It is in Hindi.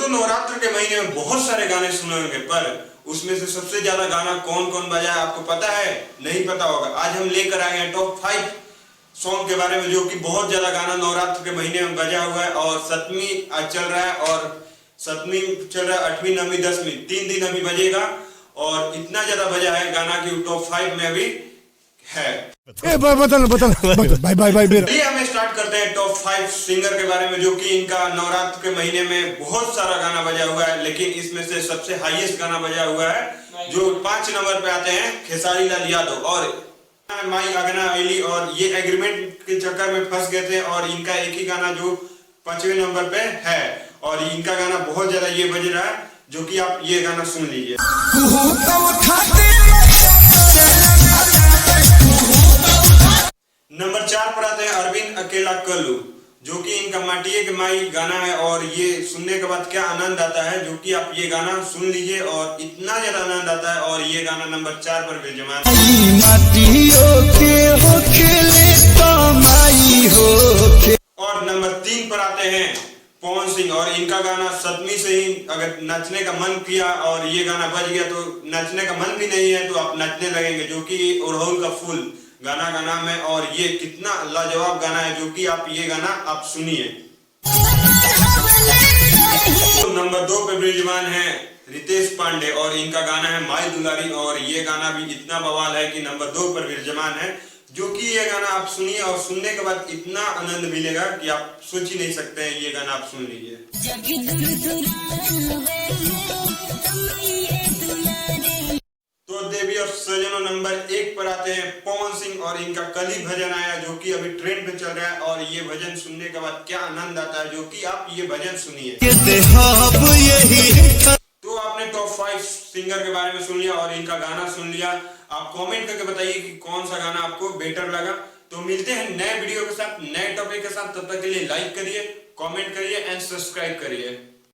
नवरात्र के महीने में बहुत सारे गाने सुने होंगे, पर उसमें से सबसे ज्यादा गाना कौन कौन बजा है आपको पता है? नहीं पता होगा। आज हम लेकर आए हैं टॉप 5 सॉन्ग के बारे में, जो कि बहुत ज्यादा गाना नवरात्र के महीने में बजा हुआ है। और सप्तमी आज चल रहा है, और सप्तमी चल रहा है, 8वीं 9वीं 10वीं 3 दिन अभी बजेगा। और इतना ज्यादा बजा है गाना की टॉप 5 में अभी है। चलिए हमें स्टार्ट करते हैं टॉप 5 सिंगर के बारे में, जो कि इनका नवरात्र के महीने में बहुत सारा गाना बजा हुआ है, लेकिन इसमें से सबसे हाईएस्ट गाना बजा हुआ है जो 5 नंबर पे आते हैं, खेसारी लाल यादव। और माई अगना अली, और ये एग्रीमेंट के चक्कर में फंस गए थे, और इनका एक ही गाना जो 5वें नंबर पे है, और इनका गाना बहुत ज्यादा ये बज रहा है, जो कि आप ये गाना सुन लीजिए। नंबर 4 पर आते हैं अरविंद अकेला कल्लू, जो कि इनका माटिए के माई गाना है, और ये सुनने के बाद क्या आनंद आता है, जो कि आप ये गाना सुन लीजिए, और इतना ज्यादा आनंद आता है। और ये गाना नंबर 4 पर विराजमान है। और नंबर 3 पर आते हैं पवन सिंह, और इनका गाना सप्तमी से ही अगर नचने का मन किया और ये गाना बज गया तो नचने का मन भी नहीं है तो आप नचने लगेंगे, जो कि अड़हुल का फूल गाना का नाम है। और ये कितना लाजवाब गाना है, जो कि आप ये गाना आप सुनिए। तो नंबर 2 पे विराजमान है रितेश पांडे, और इनका गाना है माई दुलारी, और ये गाना भी इतना बवाल है कि नंबर 2 पर विराजमान है, जो कि ये गाना आप सुनिए, और सुनने के बाद इतना आनंद मिलेगा कि आप सोच ही नहीं सकते हैं। ये गाना आप सुन लीजिए। तो देवी और सजनों नंबर 1 पर आते हैं पवन सिंह, और इनका कल ही भजन आया, जो कि अभी ट्रेंड पे चल रहा है, और ये भजन सुनने के बाद क्या आनंद आता है, जो कि आप ये भजन सुनिए। तो आपने टॉप 5 सिंगर के बारे में सुन लिया और इनका गाना सुन लिया। आप कमेंट करके बताइए कि कौन सा गाना आपको बेटर लगा। तो मिलते हैं नए वीडियो के साथ, नए टॉपिक के साथ। तब तक के लिए लाइक करिए, कमेंट करिए एंड सब्सक्राइब करिए।